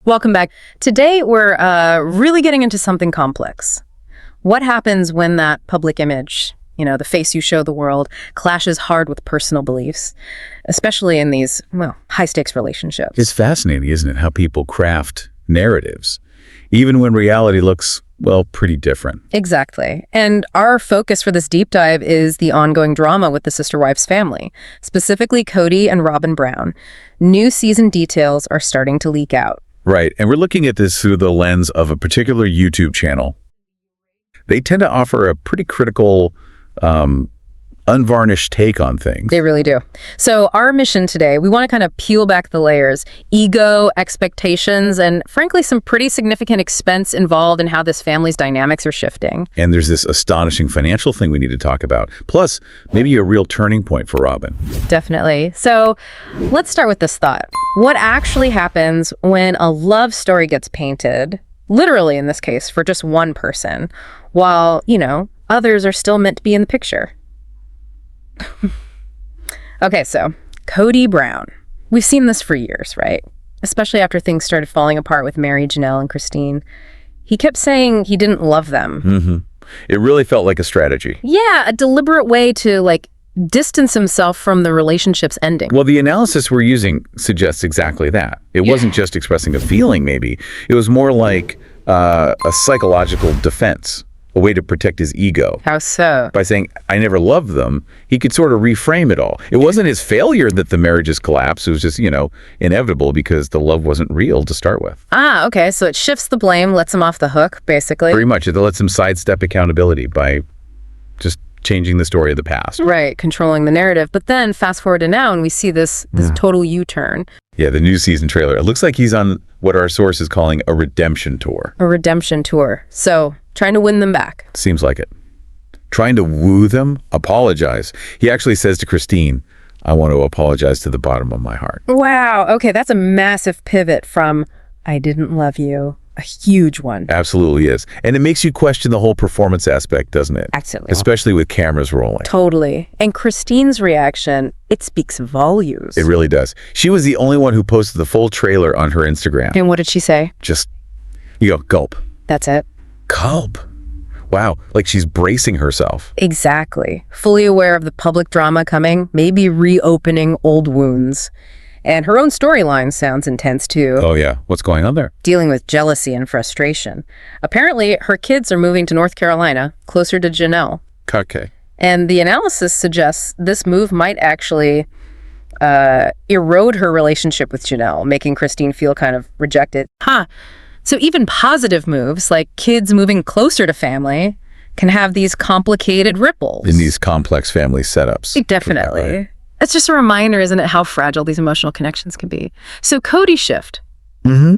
Welcome back. Today, we're really getting into something complex. What happens when that public image, the face you show the world, clashes hard with personal beliefs, especially in these, high-stakes relationships? It's fascinating, isn't it, how people craft narratives, even when reality looks, pretty different. Exactly. And our focus for this deep dive is the ongoing drama with the sister wives family, specifically Kody and Robyn Brown. New season details are starting to leak out. Right, and we're looking at this through the lens of a particular YouTube channel. They tend to offer a pretty critical, unvarnished take on things. They really do. So our mission today, we want to kind of peel back the layers, ego, expectations, and frankly, some pretty significant expense involved in how this family's dynamics are shifting. And there's this astonishing financial thing we need to talk about. Plus, maybe a real turning point for Robyn. Definitely. So let's start with this thought. What actually happens when a love story gets painted, literally in this case, for just one person, while, others are still meant to be in the picture? Okay, so Kody Brown. We've seen this for years, right? Especially after things started falling apart with Mary, Janelle, and Christine. He kept saying he didn't love them. Mm-hmm. It really felt like a strategy. Yeah, a deliberate way to, distance himself from the relationship's ending. Well, the analysis we're using suggests exactly that. It wasn't just expressing a feeling, maybe. It was more like a psychological defense. A way to protect his ego. How so? By saying, I never loved them, he could sort of reframe it all. It wasn't his failure that the marriages collapsed. It was just, inevitable because the love wasn't real to start with. Ah, okay. So it shifts the blame, lets him off the hook, basically. Pretty much. It lets him sidestep accountability by just changing the story of the past. Right, controlling the narrative. But then fast forward to now and we see this total U-turn. Yeah, the new season trailer. It looks like he's on what our source is calling a redemption tour. A redemption tour. So trying to win them back. Seems like it. Trying to woo them, apologize. He actually says to Christine, I want to apologize to the bottom of my heart. Wow. Okay, that's a massive pivot from I didn't love you. A huge one. Absolutely is. And it makes you question the whole performance aspect, doesn't it? Absolutely. Especially with cameras rolling. Totally. And Christine's reaction, it speaks volumes. It really does. She was the only one who posted the full trailer on her Instagram. And what did she say? Just, gulp. That's it. Gulp. Wow. Like she's bracing herself. Exactly. Fully aware of the public drama coming, maybe reopening old wounds. And her own storyline sounds intense, too. Oh, yeah. What's going on there? Dealing with jealousy and frustration. Apparently, her kids are moving to North Carolina, closer to Janelle. Okay. And the analysis suggests this move might actually erode her relationship with Janelle, making Christine feel kind of rejected. So even positive moves, like kids moving closer to family, can have these complicated ripples. In these complex family setups. Definitely. Right. It's just a reminder, isn't it, how fragile these emotional connections can be. So Kody shift.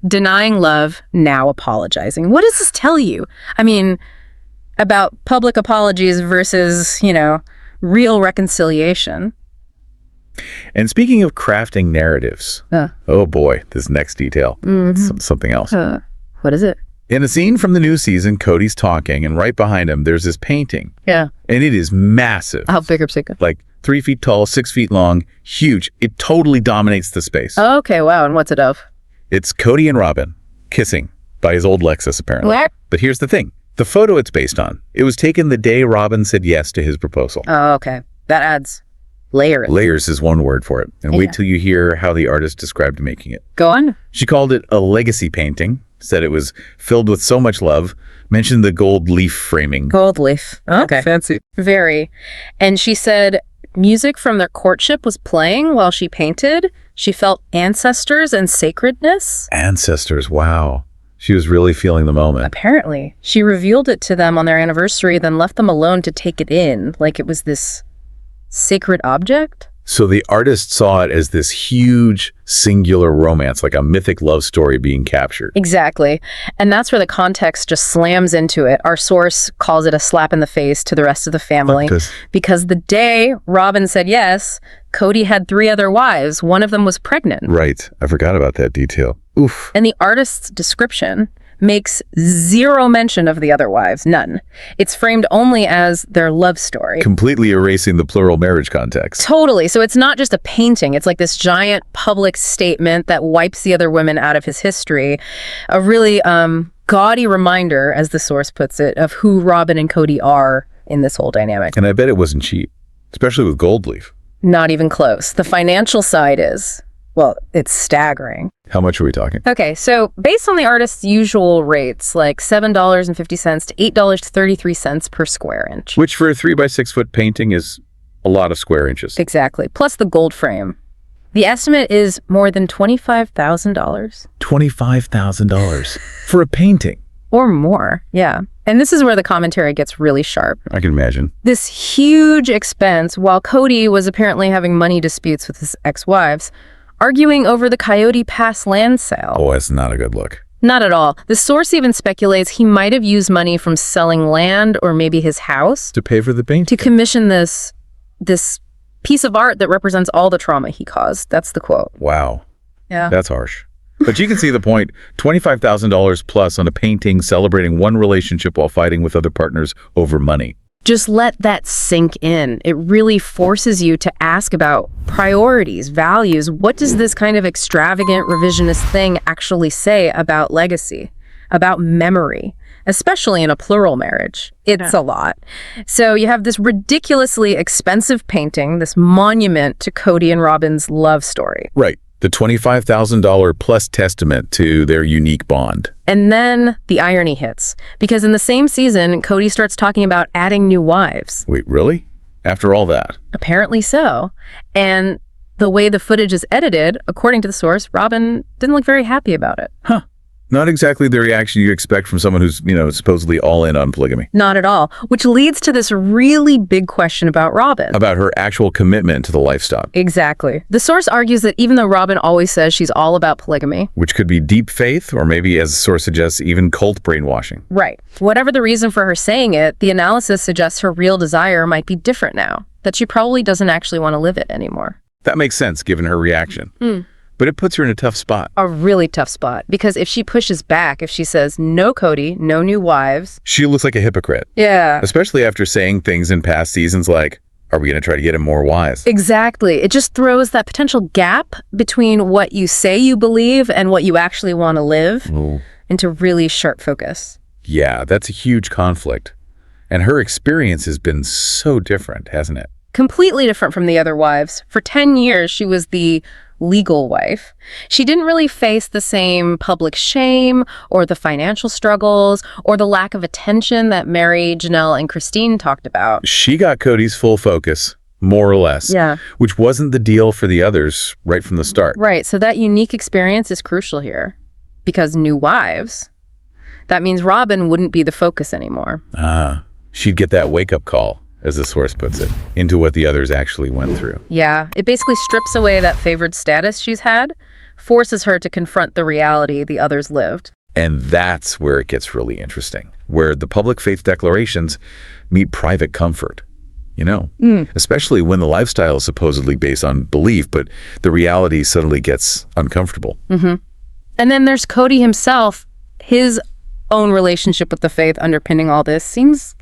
Denying love, now apologizing. What does this tell you? I mean, about public apologies versus, real reconciliation. And speaking of crafting narratives, oh boy, this next detail, something else. What is it? In a scene from the new season, Kody's talking, and right behind him, there's this painting. Yeah. And it is massive. How big or big? Like 3 feet tall, 6 feet long, huge. It totally dominates the space. Oh, okay, wow. And what's it of? It's Kody and Robyn kissing by his old Lexus, apparently. What? But here's the thing. The photo it's based on, it was taken the day Robyn said yes to his proposal. Oh, okay. That adds layers. Layers is one word for it. And wait till you hear how the artist described making it. Go on. She called it a legacy painting, said it was filled with so much love, mentioned the gold leaf framing. Gold leaf. Okay. Fancy. Very. And she said music from their courtship was playing while she painted. She felt ancestors and sacredness. Ancestors, wow. She was really feeling the moment. Apparently. She revealed it to them on their anniversary, then left them alone to take it in, like it was this sacred object. So the artist saw it as this huge, singular romance, like a mythic love story being captured. Exactly. And that's where the context just slams into it. Our source calls it a slap in the face to the rest of the family. Because the day Robyn said yes, Kody had 3 other wives. One of them was pregnant. Right. I forgot about that detail. Oof. And the artist's description, makes zero mention of the other wives, none. It's framed only as their love story. Completely erasing the plural marriage context. Totally. So it's not just a painting. It's like this giant public statement that wipes the other women out of his history. A really gaudy reminder, as the source puts it, of who Robyn and Kody are in this whole dynamic. And I bet it wasn't cheap, especially with gold leaf. Not even close. The financial side is, well, it's staggering. How much are we talking? Okay, so based on the artist's usual rates, like $7.50 to $8.33 per square inch. Which for a 3x6 foot painting is a lot of square inches. Exactly. Plus the gold frame. The estimate is more than $25,000. $25,000 for a painting. Or more, yeah. And this is where the commentary gets really sharp. I can imagine. This huge expense, while Kody was apparently having money disputes with his ex-wives, arguing over the Coyote Pass land sale. Oh, that's not a good look. Not at all. The source even speculates he might have used money from selling land or maybe his house To pay for the painting? to commission this piece of art that represents all the trauma he caused. That's the quote. Wow. Yeah. That's harsh. But you can see the point. $25,000 plus on a painting celebrating one relationship while fighting with other partners over money. Just let that sink in. It really forces you to ask about priorities, values. What does this kind of extravagant revisionist thing actually say about legacy, about memory, especially in a plural marriage? It's a lot. So you have this ridiculously expensive painting, this monument to Kody and Robyn's love story. Right. The $25,000 plus testament to their unique bond. And then the irony hits, because in the same season, Kody starts talking about adding new wives. Wait, really? After all that? Apparently so. And the way the footage is edited, according to the source, Robyn didn't look very happy about it. Huh. Not exactly the reaction you expect from someone who's, supposedly all in on polygamy. Not at all. Which leads to this really big question about Robyn. About her actual commitment to the lifestyle. Exactly. The source argues that even though Robyn always says she's all about polygamy, which could be deep faith, or maybe, as the source suggests, even cult brainwashing. Right. Whatever the reason for her saying it, the analysis suggests her real desire might be different now, that she probably doesn't actually want to live it anymore. That makes sense, given her reaction. But it puts her in a tough spot. A really tough spot. Because if she pushes back, if she says, no Kody, no new wives. She looks like a hypocrite. Yeah. Especially after saying things in past seasons like, are we going to try to get him more wives? Exactly. It just throws that potential gap between what you say you believe and what you actually want to live into really sharp focus. Yeah, that's a huge conflict. And her experience has been so different, hasn't it? Completely different from the other wives. For 10 years, she was the legal wife. She didn't really face the same public shame or the financial struggles or the lack of attention that Mary, Janelle, and Christine talked about. She got Kody's full focus, more or less. Yeah. Which wasn't the deal for the others right from the start. Right. So that unique experience is crucial here. Because new wives, that means Robyn wouldn't be the focus anymore. She'd get that wake-up call, as the source puts it, into what the others actually went through. Yeah, it basically strips away that favored status she's had, forces her to confront the reality the others lived. And that's where it gets really interesting, where the public faith declarations meet private comfort, especially when the lifestyle is supposedly based on belief, but the reality suddenly gets uncomfortable. And then there's Kody himself. His own relationship with the faith underpinning all this seems,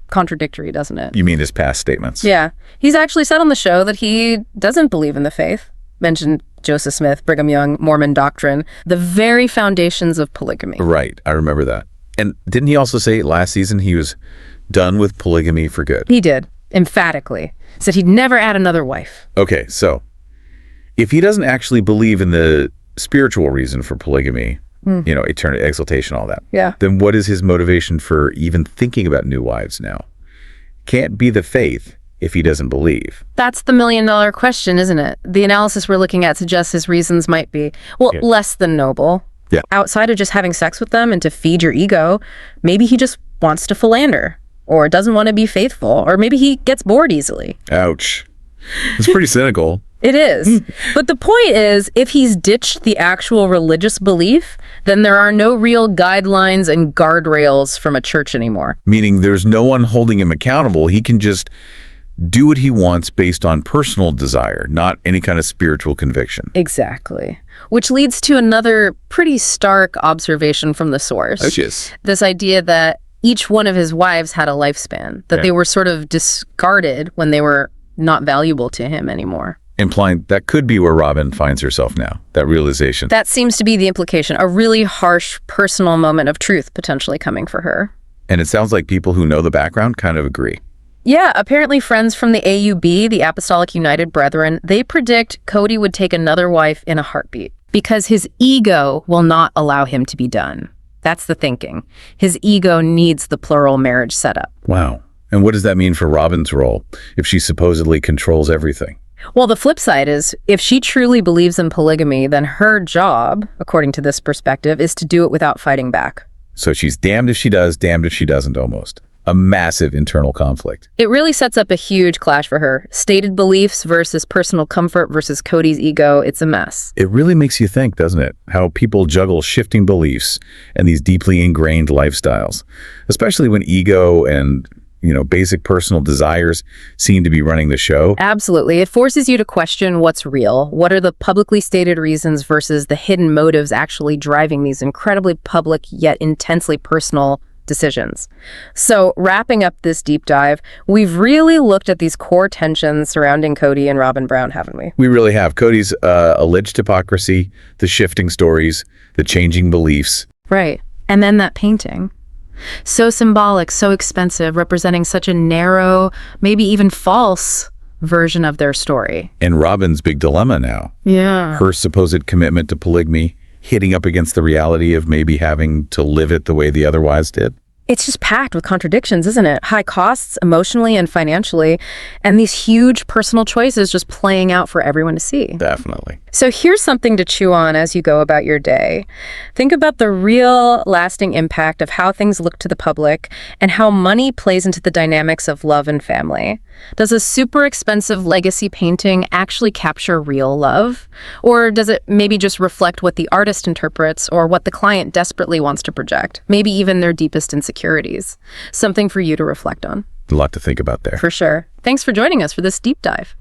contradictory, doesn't it? You mean his past statements? Yeah. He's actually said on the show that he doesn't believe in the faith. Mentioned Joseph Smith, Brigham Young, Mormon doctrine, the very foundations of polygamy. Right. I remember that. And didn't he also say last season he was done with polygamy for good? He did, emphatically. Said he'd never add another wife. Okay, so if he doesn't actually believe in the spiritual reason for polygamy, eternity, exaltation, all that. Yeah. Then what is his motivation for even thinking about new wives now? Can't be the faith if he doesn't believe. That's the million-dollar question, isn't it? The analysis we're looking at suggests his reasons might be, less than noble. Yeah. Outside of just having sex with them and to feed your ego, maybe he just wants to philander, or doesn't want to be faithful, or maybe he gets bored easily. Ouch. It's pretty cynical. It is. But the point is, if he's ditched the actual religious belief, then there are no real guidelines and guardrails from a church anymore. Meaning there's no one holding him accountable. He can just do what he wants based on personal desire, not any kind of spiritual conviction. Exactly. Which leads to another pretty stark observation from the source. Which is? This idea that each one of his wives had a lifespan, that they were sort of discarded when they were not valuable to him anymore. Implying that could be where Robyn finds herself now, that realization. That seems to be the implication, a really harsh personal moment of truth potentially coming for her. And it sounds like people who know the background kind of agree. Yeah, apparently friends from the AUB, the Apostolic United Brethren, they predict Kody would take another wife in a heartbeat because his ego will not allow him to be done. That's the thinking. His ego needs the plural marriage setup. Wow. And what does that mean for Robyn's role if she supposedly controls everything? Well, the flip side is, if she truly believes in polygamy, then her job, according to this perspective, is to do it without fighting back. So she's damned if she does, damned if she doesn't, almost. A massive internal conflict. It really sets up a huge clash for her. Stated beliefs versus personal comfort versus Kody's ego. It's a mess. It really makes you think, doesn't it? How people juggle shifting beliefs and these deeply ingrained lifestyles, especially when ego and basic personal desires seem to be running the show. Absolutely. It forces you to question what's real. What are the publicly stated reasons versus the hidden motives actually driving these incredibly public yet intensely personal decisions? So wrapping up this deep dive, we've really looked at these core tensions surrounding Kody and Robyn Brown, haven't we? We really have. Kody's alleged hypocrisy, the shifting stories, the changing beliefs. Right. And then that painting. So symbolic, so expensive, representing such a narrow, maybe even false version of their story. And Robyn's big dilemma now. Yeah. Her supposed commitment to polygamy hitting up against the reality of maybe having to live it the way the other wives did. It's just packed with contradictions, isn't it? High costs emotionally and financially, and these huge personal choices just playing out for everyone to see. Definitely. So here's something to chew on as you go about your day. Think about the real lasting impact of how things look to the public and how money plays into the dynamics of love and family. Does a super expensive legacy painting actually capture real love? Or does it maybe just reflect what the artist interprets or what the client desperately wants to project? Maybe even their deepest insecurities. Something for you to reflect on. A lot to think about there. For sure. Thanks for joining us for this deep dive.